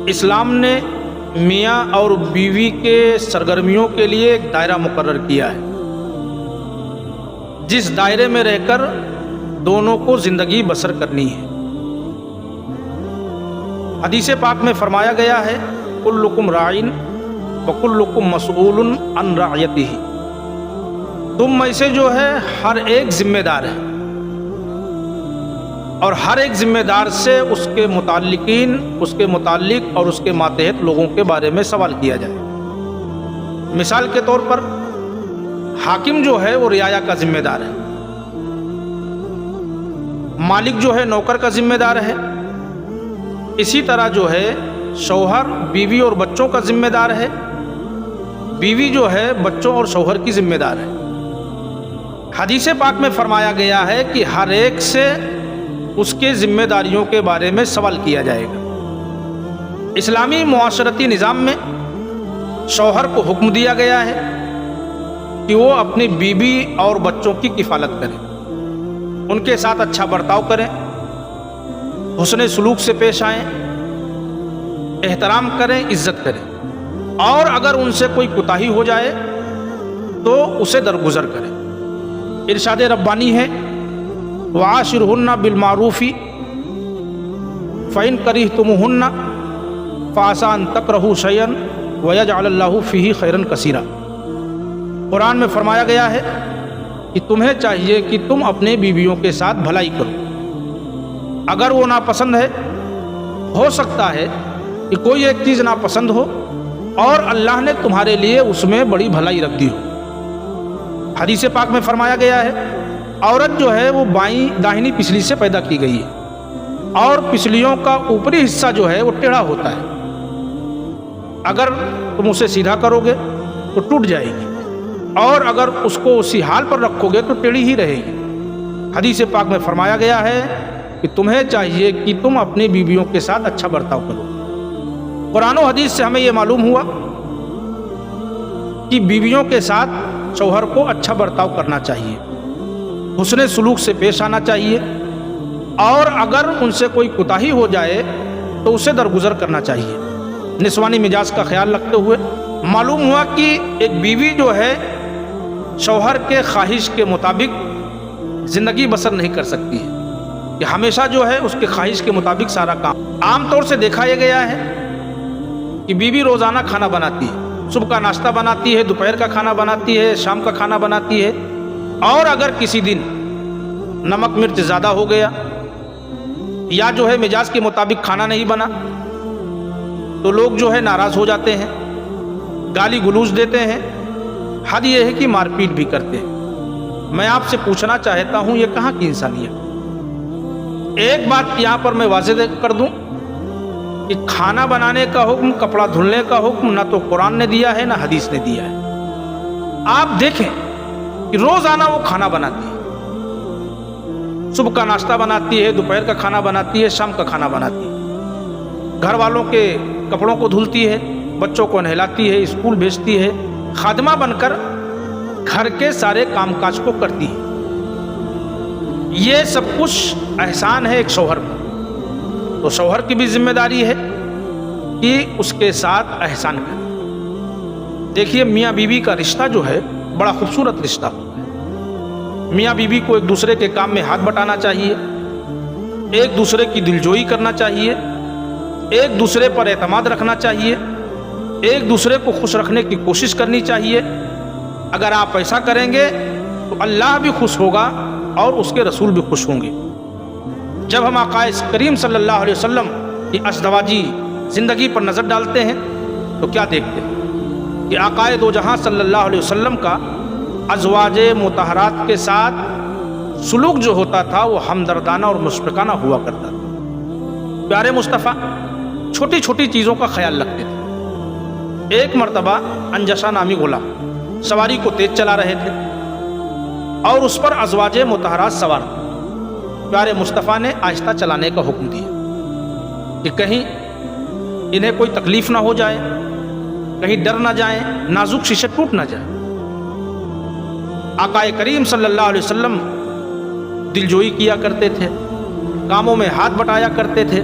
اسلام نے میاں اور بیوی کے سرگرمیوں کے لیے ایک دائرہ مقرر کیا ہے، جس دائرے میں رہ کر دونوں کو زندگی بسر کرنی ہے۔ حدیث پاک میں فرمایا گیا ہے کلکم راعٍ وکلکم مسئول عن رعیتہ، تم میں سے جو ہے ہر ایک ذمہ دار ہے، اور ہر ایک ذمہ دار سے اس کے متعلقین، اس کے متعلق اور اس کے ماتحت لوگوں کے بارے میں سوال کیا جائے۔ مثال کے طور پر حاکم جو ہے وہ رعایا کا ذمہ دار ہے، مالک جو ہے نوکر کا ذمہ دار ہے، اسی طرح جو ہے شوہر بیوی اور بچوں کا ذمہ دار ہے، بیوی جو ہے بچوں اور شوہر کی ذمہ دار ہے۔ حدیث پاک میں فرمایا گیا ہے کہ ہر ایک سے اس کے ذمہ داریوں کے بارے میں سوال کیا جائے گا۔ اسلامی معاشرتی نظام میں شوہر کو حکم دیا گیا ہے کہ وہ اپنی بیوی اور بچوں کی کفالت کرے، ان کے ساتھ اچھا برتاؤ کریں، حسن سلوک سے پیش آئیں، احترام کریں، عزت کریں، اور اگر ان سے کوئی کوتاہی ہو جائے تو اسے درگزر کریں۔ ارشاد ربانی ہے وعاشرہن بالمعروف فإن کرہتموہن فعسى أن تکرہوا شیئا ویجعل اللہ فیہ خیرا کثیرا۔ قرآن میں فرمایا گیا ہے کہ تمہیں چاہیے کہ تم اپنے بیویوں کے ساتھ بھلائی کرو، اگر وہ ناپسند ہے، ہو سکتا ہے کہ کوئی ایک چیز ناپسند ہو اور اللہ نے تمہارے لیے اس میں بڑی بھلائی رکھ دی ہو۔ حدیث پاک میں فرمایا گیا ہے عورت جو ہے وہ بائیں داہنی پسلی سے پیدا کی گئی ہے، اور پسلیوں کا اوپری حصہ جو ہے وہ ٹیڑھا ہوتا ہے، اگر تم اسے سیدھا کرو گے تو ٹوٹ جائے گی، اور اگر اس کو اسی حال پر رکھو گے تو ٹیڑھی ہی رہے گی۔ حدیث پاک میں فرمایا گیا ہے کہ تمہیں چاہیے کہ تم اپنی بیویوں کے ساتھ اچھا برتاؤ کرو۔ قرآن و حدیث سے ہمیں یہ معلوم ہوا کہ بیویوں کے ساتھ شوہر کو اچھا برتاؤ کرنا چاہیے، حسن سلوک سے پیش آنا چاہیے، اور اگر ان سے کوئی کوتاہی ہو جائے تو اسے درگزر کرنا چاہیے۔ نسوانی مزاج کا خیال رکھتے ہوئے معلوم ہوا کہ ایک بیوی جو ہے شوہر کے خواہش کے مطابق زندگی بسر نہیں کر سکتی ہے، کہ ہمیشہ جو ہے اس کے خواہش کے مطابق سارا کام۔ عام طور سے دیکھا یہ گیا ہے کہ بیوی روزانہ کھانا بناتی ہے، صبح کا ناشتہ بناتی ہے، دوپہر کا کھانا بناتی ہے، شام کا کھانا بناتی ہے، اور اگر کسی دن نمک مرچ زیادہ ہو گیا یا جو ہے مزاج کے مطابق کھانا نہیں بنا تو لوگ جو ہے ناراض ہو جاتے ہیں، گالی گلوچ دیتے ہیں، حد یہ ہے کہ مار پیٹ بھی کرتے ہیں۔ میں آپ سے پوچھنا چاہتا ہوں یہ کہاں کی انسانیت؟ ایک بات یہاں پر میں واضح کر دوں کہ کھانا بنانے کا حکم، کپڑا دھلنے کا حکم نہ تو قرآن نے دیا ہے نہ حدیث نے دیا ہے۔ آپ دیکھیں کہ روزانہ وہ کھانا بناتی ہے، صبح کا ناشتہ بناتی ہے، دوپہر کا کھانا بناتی ہے، شام کا کھانا بناتی ہے، گھر والوں کے کپڑوں کو دھلتی ہے، بچوں کو نہلاتی ہے، اسکول بھیجتی ہے، خادمہ بن کر گھر کے سارے کام کاج کو کرتی ہے۔ یہ سب کچھ احسان ہے ایک شوہر پر، تو شوہر کی بھی ذمہ داری ہے کہ اس کے ساتھ احسان کرے۔ دیکھیے میاں بیوی کا رشتہ جو ہے بڑا خوبصورت رشتہ ہوتا ہے۔ میاں بیوی کو ایک دوسرے کے کام میں ہاتھ بٹانا چاہیے، ایک دوسرے کی دلجوئی کرنا چاہیے، ایک دوسرے پر اعتماد رکھنا چاہیے، ایک دوسرے کو خوش رکھنے کی کوشش کرنی چاہیے۔ اگر آپ ایسا کریں گے تو اللہ بھی خوش ہوگا اور اس کے رسول بھی خوش ہوں گے۔ جب ہم آقا کریم صلی اللہ علیہ وسلم کی ازدواجی زندگی پر نظر ڈالتے ہیں تو کیا دیکھتے ہیں کہ آقا دو جہاں صلی اللہ علیہ وسلم کا ازواج مطہرات کے ساتھ سلوک جو ہوتا تھا وہ ہمدردانہ اور مشفقانہ ہوا کرتا تھا۔ پیارے مصطفیٰ چھوٹی چھوٹی چیزوں کا خیال رکھتے تھے۔ ایک مرتبہ انجشا نامی غلام سواری کو تیز چلا رہے تھے اور اس پر ازواج مطہرات سوار تھے۔ پیارے مصطفیٰ نے آہستہ چلانے کا حکم دیا کہ کہیں انہیں کوئی تکلیف نہ ہو جائے، کہیں ڈر نہ جائیں، نازک شیشے ٹوٹ نہ جائے۔ آقا کریم صلی اللہ علیہ وسلم دلجوئی کیا کرتے تھے، کاموں میں ہاتھ بٹایا کرتے تھے،